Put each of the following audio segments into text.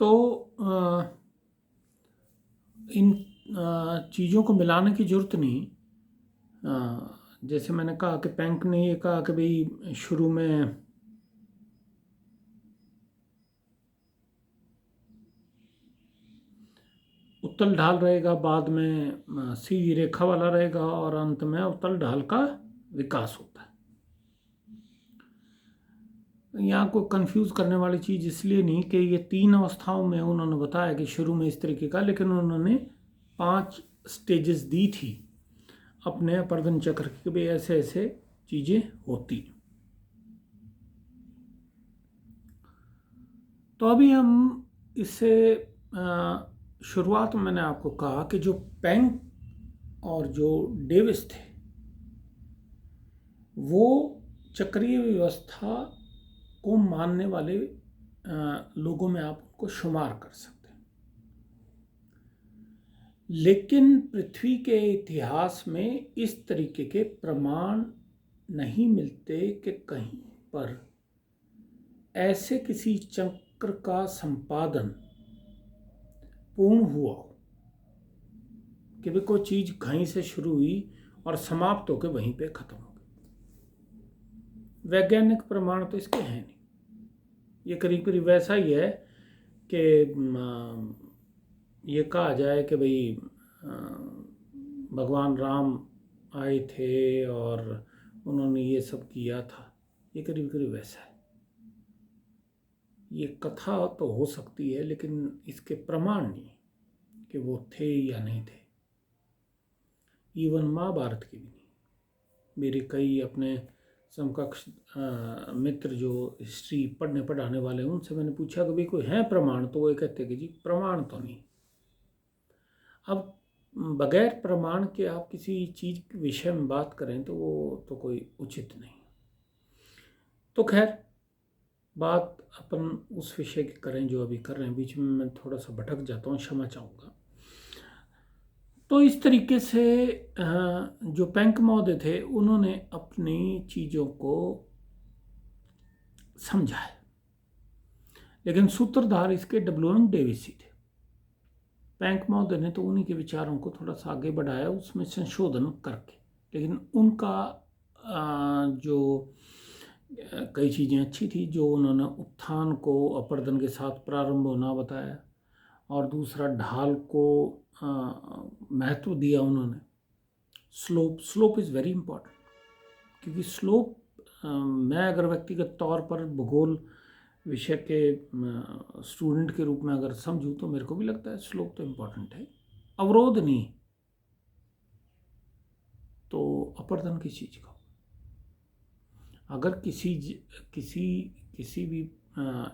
तो इन चीज़ों को मिलाने की ज़रूरत नहीं। जैसे मैंने कहा कि पैंक ने ये कहा कि भाई शुरू में उत्तल ढाल रहेगा, बाद में सीधी रेखा वाला रहेगा और अंत में उत्तल ढाल का विकास होता है। यहाँ को कंफ्यूज करने वाली चीज़ इसलिए नहीं कि ये 3 अवस्थाओं में उन्होंने बताया कि शुरू में इस तरीके का, लेकिन उन्होंने 5 स्टेजेस दी थी अपने अपर्दन चक्र की, भी ऐसे ऐसे चीज़ें होती। तो अभी हम इससे शुरुआत में मैंने आपको कहा कि जो पैंक और जो डेविस थे वो चक्रीय व्यवस्था को मानने वाले लोगों में आप उनको शुमार कर सकते हैं। लेकिन पृथ्वी के इतिहास में इस तरीके के प्रमाण नहीं मिलते कि कहीं पर ऐसे किसी चक्र का संपादन पूर्ण हुआ हो कि भी कोई चीज़ कहीं से शुरू हुई और समाप्त होकर वहीं पे ख़त्म हो गई। वैज्ञानिक प्रमाण तो इसके हैं नहीं। ये करीब करीब वैसा ही है कि ये कहा जाए कि भाई भगवान राम आए थे और उन्होंने ये सब किया था। ये करीब करीब वैसा है। ये कथा तो हो सकती है लेकिन इसके प्रमाण नहीं कि वो थे या नहीं थे। इवन महाभारत की भी नहीं। मेरे कई अपने समकक्ष मित्र जो हिस्ट्री पढ़ने पढ़ाने वाले हैं उनसे मैंने पूछा कि भाई कोई है प्रमाण, तो वो कहते कि जी प्रमाण तो नहीं। अब बगैर प्रमाण के आप किसी चीज़ के विषय में बात करें तो वो तो कोई उचित नहीं। तो खैर बात अपन उस विषय की करें जो अभी कर रहे हैं। बीच में मैं थोड़ा सा भटक जाता हूँ, क्षमा चाहूँगा। तो इस तरीके से जो पैंक महोदय थे उन्होंने अपनी चीज़ों को समझा है, लेकिन सूत्रधार इसके डब्ल्यू.एम. डेविस ही थे। पैंक महोदय ने तो उन्हीं के विचारों को थोड़ा सा आगे बढ़ाया, उसमें संशोधन करके। लेकिन उनका जो कई चीज़ें अच्छी थी जो उन्होंने उत्थान को अपर्दन के साथ प्रारंभ होना बताया, और दूसरा ढाल को महत्व दिया उन्होंने। स्लोप इज़ वेरी इम्पॉर्टेंट, क्योंकि स्लोप मैं अगर व्यक्तिगत तौर पर भूगोल विषय के स्टूडेंट के रूप में अगर समझूं तो मेरे को भी लगता है स्लोप तो इम्पॉर्टेंट है, अवरोध नहीं। तो अपर्दन की चीज़ का अगर किसी भी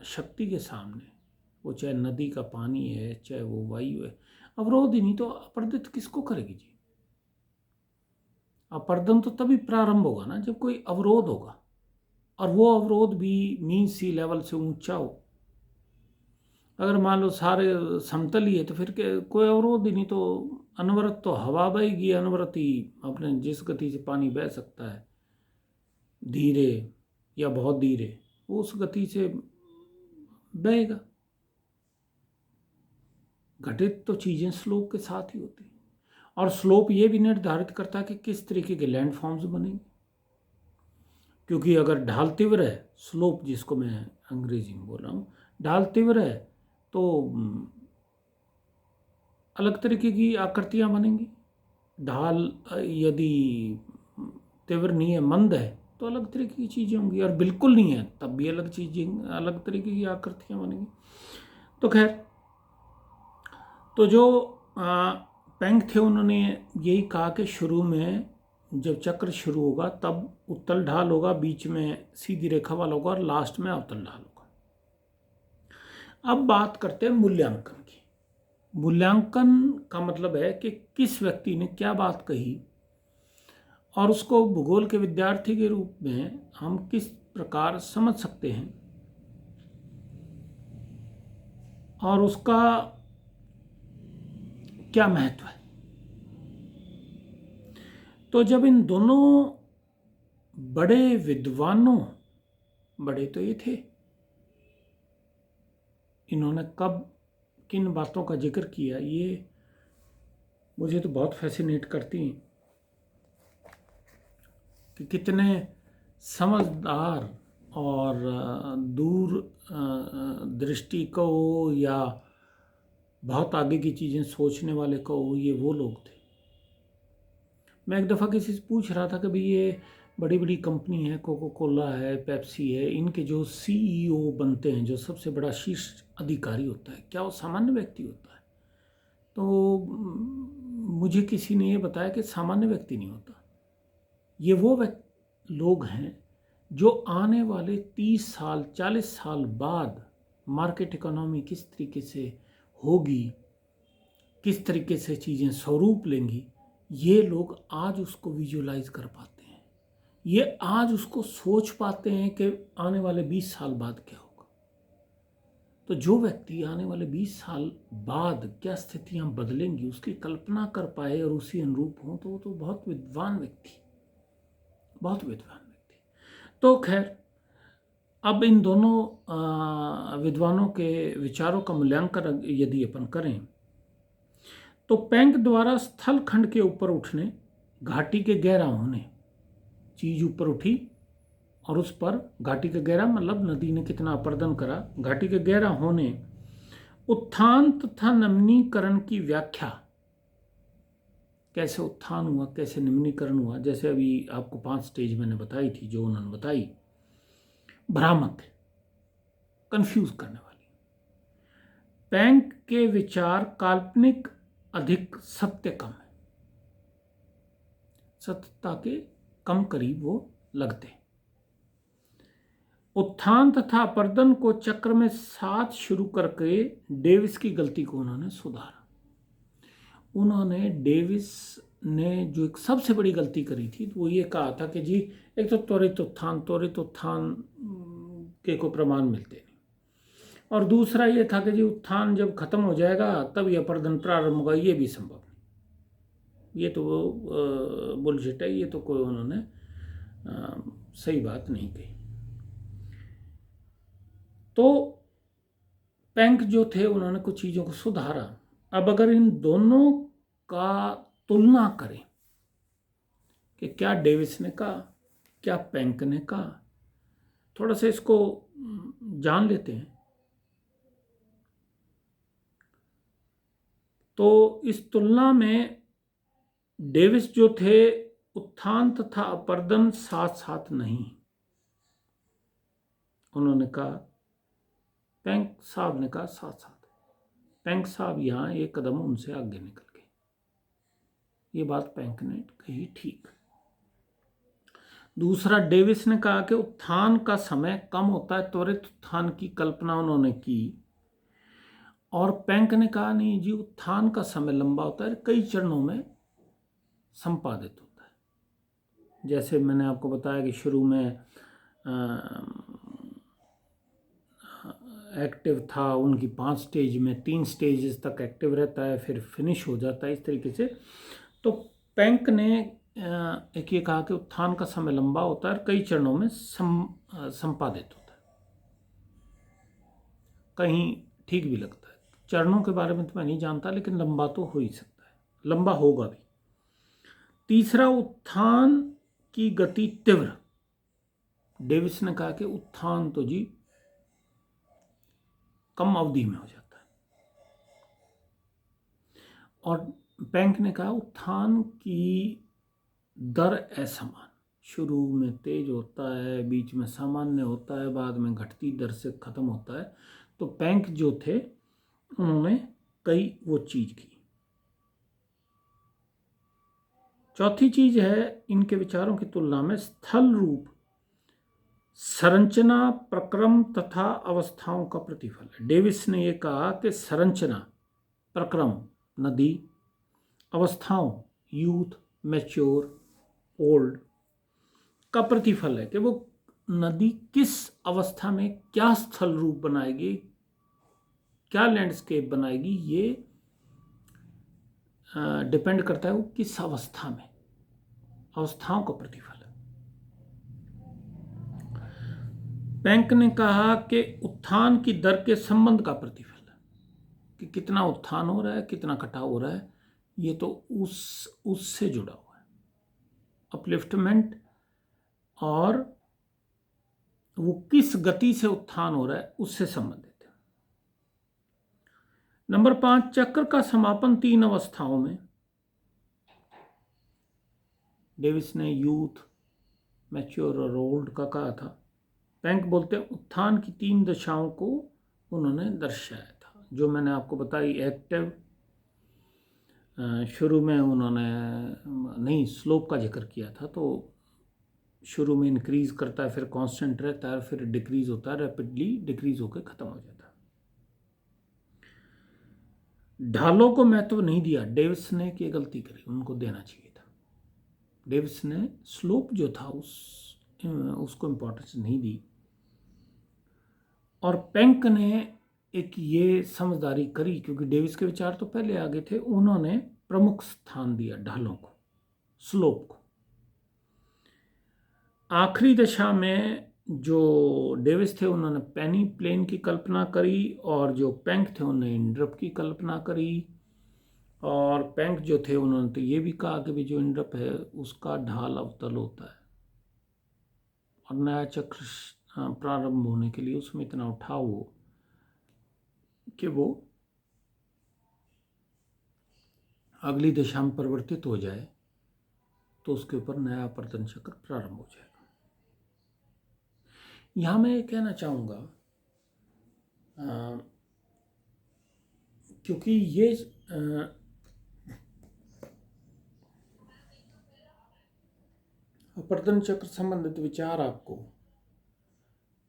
शक्ति के सामने, वो चाहे नदी का पानी है चाहे वो वायु है, अवरोध ही नहीं तो अपर्दित किसको करेगी जी। अपर्दन तो तभी प्रारंभ होगा ना जब कोई अवरोध होगा, और वो अवरोध भी मीन सी लेवल से ऊंचा हो। अगर मान लो सारे समतल ही है तो फिर कोई अवरोध ही नहीं, तो अनवरत तो हवा बहेगी, अनवरत ही अपने जिस गति से पानी बह सकता है, धीरे या बहुत धीरे, वो उस गति से बहेगा। घटित तो चीज़ें स्लोप के साथ ही होती हैं, और स्लोप ये भी निर्धारित करता है कि किस तरीके के लैंड फॉर्म्स बनेंगे। क्योंकि अगर ढाल तीव्र है, स्लोप जिसको मैं अंग्रेजी में बोल रहा हूँ, ढाल तीव्र है तो अलग तरीके की आकृतियाँ बनेंगी। ढाल यदि तीव्र नहीं है, मंद है, तो अलग तरीके की चीज़ें होंगी, और बिल्कुल नहीं है तब भी अलग चीज़ें, अलग तरीके की आकृतियाँ बनेंगी। तो खैर, तो जो पैंक थे उन्होंने यही कहा कि शुरू में जब चक्र शुरू होगा तब उत्तल ढाल होगा, बीच में सीधी रेखा वाला होगा और लास्ट में अवतल ढाल होगा। अब बात करते हैं मूल्यांकन की। मूल्यांकन का मतलब है कि किस व्यक्ति ने क्या बात कही और उसको भूगोल के विद्यार्थी के रूप में हम किस प्रकार समझ सकते हैं, और उसका क्या महत्व है। तो जब इन दोनों बड़े विद्वानों, बड़े तो ये थे, इन्होंने कब किन बातों का जिक्र किया, ये मुझे तो बहुत फैसिनेट करती हैं कि कितने समझदार और दूर दृष्टि को या बहुत आगे की चीज़ें सोचने वाले को ये वो लोग थे। मैं एक दफ़ा किसी से पूछ रहा था कि भाई ये बड़ी बड़ी कंपनी है, कोको कोला है, पेप्सी है, इनके जो सीईओ बनते हैं, जो सबसे बड़ा शीर्ष अधिकारी होता है, क्या वो सामान्य व्यक्ति होता है? तो मुझे किसी ने ये बताया कि सामान्य व्यक्ति नहीं होता, ये वो लोग हैं जो आने वाले 30 साल 40 साल बाद मार्केट इकोनॉमी किस तरीके से होगी, किस तरीके से चीज़ें स्वरूप लेंगी, ये लोग आज उसको विजुअलाइज कर पाते हैं, ये आज उसको सोच पाते हैं कि आने वाले 20 साल बाद क्या होगा। तो जो व्यक्ति आने वाले 20 साल बाद क्या स्थितियां बदलेंगी उसकी कल्पना कर पाए और उसी अनुरूप हो, तो वो तो बहुत विद्वान व्यक्ति, बहुत विद्वान व्यक्ति। तो खैर, अब इन दोनों विद्वानों के विचारों का मूल्यांकन यदि अपन करें तो पेंक द्वारा स्थल खंड के ऊपर उठने, घाटी के गहरा होने, चीज ऊपर उठी और उस पर घाटी का गहरा मतलब नदी ने कितना अपर्दन करा, घाटी के गहरा होने, उत्थान तथा निम्नीकरण की व्याख्या, कैसे उत्थान हुआ, कैसे निम्नीकरण हुआ, जैसे अभी आपको 5 स्टेज मैंने बताई थी जो उन्होंने बताई, भ्रामक है, कंफ्यूज करने वाली। पेंक के विचार काल्पनिक अधिक सत्य कम है, सत्यता के कम करीब वो लगते हैं। उत्थान तथा अपर्दन को चक्र में साथ शुरू करके डेविस की गलती को उन्होंने सुधारा। उन्होंने डेविस ने जो एक सबसे बड़ी गलती करी थी वो ये कहा था कि जी एक तो त्वरित उत्थान के को प्रमाण मिलते नहीं, और दूसरा ये था कि जी उत्थान जब खत्म हो जाएगा तब यह अपर्दन प्रारंभ होगा, ये भी संभव नहीं, ये तो वो बुलशिट है, ये तो कोई उन्होंने सही बात नहीं कही। तो पेंक जो थे उन्होंने कुछ चीज़ों को सुधारा। अब अगर इन दोनों का तुलना करें कि क्या डेविस ने कहा, क्या पेंक ने कहा, थोड़ा सा इसको जान लेते हैं। तो इस तुलना में डेविस जो थे उत्थान तथा अपर्दन साथ साथ नहीं, उन्होंने कहा, पेंक साहब ने कहा साथ साथ। पेंक साहब यहाँ एक कदम उनसे आगे निकल गए, ये बात पेंक ने कही ठीक। दूसरा, डेविस ने कहा कि उत्थान का समय कम होता है, त्वरित उत्थान की कल्पना उन्होंने की, और पेंक ने कहा नहीं जी उत्थान का समय लंबा होता है, कई चरणों में संपादित होता है। जैसे मैंने आपको बताया कि शुरू में एक्टिव था, उनकी 5 स्टेज में 3 स्टेजेस तक एक्टिव रहता है, फिर फिनिश हो जाता है, इस तरीके से। तो पेंक ने एक ये कहा कि उत्थान का समय लंबा होता है और कई चरणों में संपादित होता है। कहीं ठीक भी लगता है, चरणों के बारे में तो मैं नहीं जानता, लेकिन लंबा तो हो ही सकता है, लंबा होगा भी। तीसरा, उत्थान की गति तीव्र, डेविस ने कहा कि उत्थान तो जी कम अवधि में हो जाता है, और पेंक ने कहा उत्थान की दर असमान, शुरू में तेज होता है, बीच में सामान्य होता है, बाद में घटती दर से खत्म होता है। तो पेंक जो थे उन्होंने कई वो चीज की। चौथी चीज है इनके विचारों की तुलना में स्थल रूप, संरचना, प्रक्रम तथा अवस्थाओं का प्रतिफल है। डेविस ने यह कहा कि संरचना, प्रक्रम नदी, अवस्थाओं यूथ, मैच्योर, ओल्ड का प्रतिफल है कि वो नदी किस अवस्था में क्या स्थल रूप बनाएगी, क्या लैंडस्केप बनाएगी, ये डिपेंड करता है वो किस अवस्था में, अवस्थाओं का प्रतिफल है। बैंक ने कहा कि उत्थान की दर के संबंध का प्रतिफल कि कितना उत्थान हो रहा है, कितना कटाव हो रहा है, ये तो उससे जुड़ा हुआ है। अपलिफ्टमेंट और वो किस गति से उत्थान हो रहा है उससे संबंधित है। नंबर 5, चक्र का समापन 3 अवस्थाओं में। डेविस ने यूथ, मैच्योर और ओल्ड का कहा था। बैंक बोलते हैं उत्थान की 3 दशाओं को उन्होंने दर्शाया था, जो मैंने आपको बताई। एक्टिव, शुरू में उन्होंने नहीं स्लोप का जिक्र किया था, तो शुरू में इंक्रीज करता है, फिर कांस्टेंट रहता है, फिर डिक्रीज होता है, रैपिडली डिक्रीज होकर खत्म हो जाता है। ढालों को महत्व नहीं दिया डेविस ने, कि गलती करी, उनको देना चाहिए था। डेविस ने स्लोप जो था उसको इंपॉर्टेंस नहीं दी। और पेंक ने एक ये समझदारी करी, क्योंकि डेविस के विचार तो पहले आगे थे, उन्होंने प्रमुख स्थान दिया ढालों को, स्लोप को। आखिरी दशा में जो डेविस थे उन्होंने पेनी प्लेन की कल्पना करी, और जो पेंक थे उन्होंने इंड्रप की कल्पना करी। और पेंक जो थे उन्होंने तो ये भी कहा कि भी जो इंड्रप है उसका ढाल अवतल होता है, और नया चक्र प्रारंभ होने के लिए उसमें इतना उठाव हो कि वो अगली दशा में परिवर्तित हो जाए, तो उसके ऊपर नया अपवर्तन चक्र प्रारंभ हो जाएगा। यहाँ मैं ये कहना चाहूँगा, क्योंकि ये अपवर्तन चक्र संबंधित विचार आपको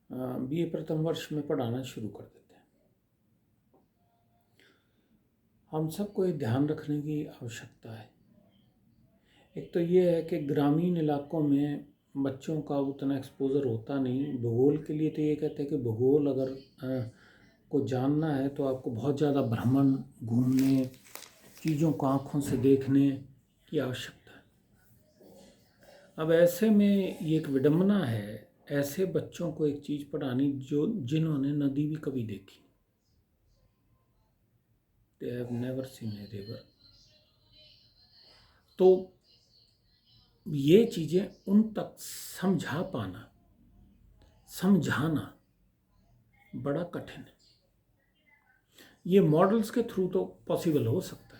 बीए प्रथम वर्ष में पढ़ाना शुरू कर देते हैं। हम सबको ये ध्यान रखने की आवश्यकता है। एक तो ये है कि ग्रामीण इलाकों में बच्चों का उतना एक्सपोजर होता नहीं। भूगोल के लिए तो ये कहते हैं कि भूगोल अगर को जानना है तो आपको बहुत ज़्यादा भ्रमण, घूमने, चीज़ों को आँखों से देखने की आवश्यकता है। अब ऐसे में ये एक विडंबना है ऐसे बच्चों को एक चीज़ पढ़ानी जिन्होंने नदी भी कभी देखी, they have never seen a river. तो ये चीज़ें उन तक समझा पाना, समझाना बड़ा कठिन है। ये मॉडल्स के थ्रू तो पॉसिबल हो सकता है,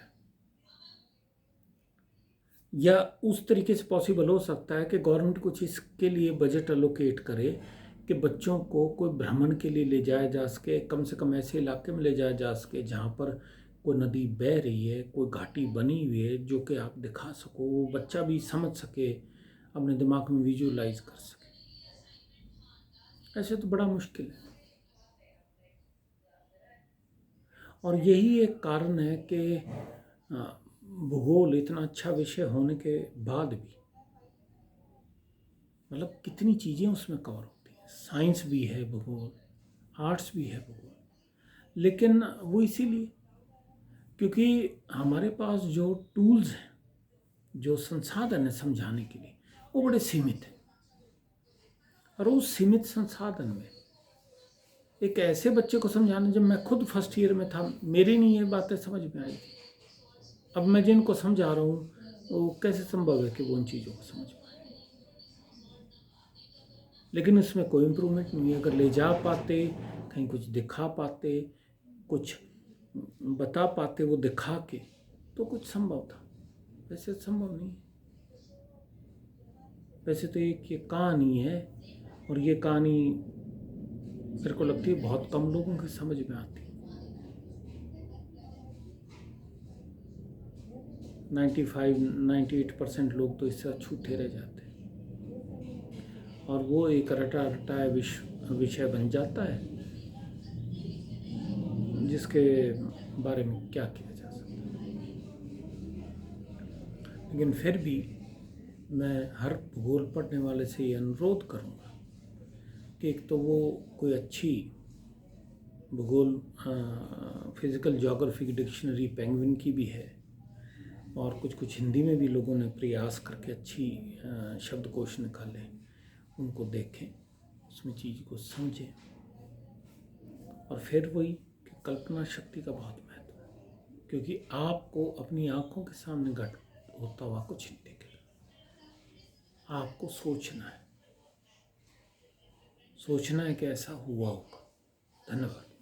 या उस तरीके से पॉसिबल हो सकता है कि गवर्नमेंट कुछ इसके लिए बजट एलोकेट करे कि बच्चों को कोई भ्रमण के लिए ले जाया जा सके, कम से कम ऐसे इलाके में ले जाया जा सके जहाँ पर कोई नदी बह रही है, कोई घाटी बनी हुई है, जो कि आप दिखा सको, वो बच्चा भी समझ सके, अपने दिमाग में विजुअलाइज कर सके। ऐसे तो बड़ा मुश्किल है। और यही एक कारण है कि भूगोल इतना अच्छा विषय होने के बाद भी, मतलब कितनी चीज़ें उसमें कवर होती हैं। साइंस भी है भूगोल, आर्ट्स भी है भूगोल, लेकिन वो इसीलिए क्योंकि हमारे पास जो टूल्स हैं, जो संसाधन है समझाने के लिए, वो बड़े सीमित हैं। और उस सीमित संसाधन में एक ऐसे बच्चे को समझाना, जब मैं खुद फर्स्ट ईयर में था मेरी नहीं ये बातें समझ में आई थी। अब मैं जिनको समझा रहा हूँ वो कैसे संभव है कि वो उन चीज़ों को समझ पाए। लेकिन इसमें कोई इम्प्रूवमेंट नहीं है। अगर ले जा पाते, कहीं कुछ दिखा पाते, कुछ बता पाते वो दिखा के, तो कुछ संभव था। वैसे संभव नहीं। वैसे तो एक ये कहानी है, और ये कहानी मेरे को लगती है बहुत कम लोगों की समझ में आती। 95-98% लोग तो इससे अछूते रह जाते हैं, और वो एक रटा रटाया विषय बन जाता है जिसके बारे में क्या किया जा सकता है। लेकिन फिर भी मैं हर भूगोल पढ़ने वाले से ये अनुरोध करूँगा कि एक तो वो कोई अच्छी भूगोल फिज़िकल ज्योग्राफी की डिक्शनरी पेंगुइन की भी है, और कुछ हिंदी में भी लोगों ने प्रयास करके अच्छी शब्दकोश निकाले, उनको देखें, उसमें चीज़ को समझें। और फिर वही कि कल्पना शक्ति का बहुत महत्व है, क्योंकि आपको अपनी आंखों के सामने घट होता हुआ कुछ नहीं दिखेगा। आपको सोचना है कि ऐसा हुआ होगा। धन्यवाद।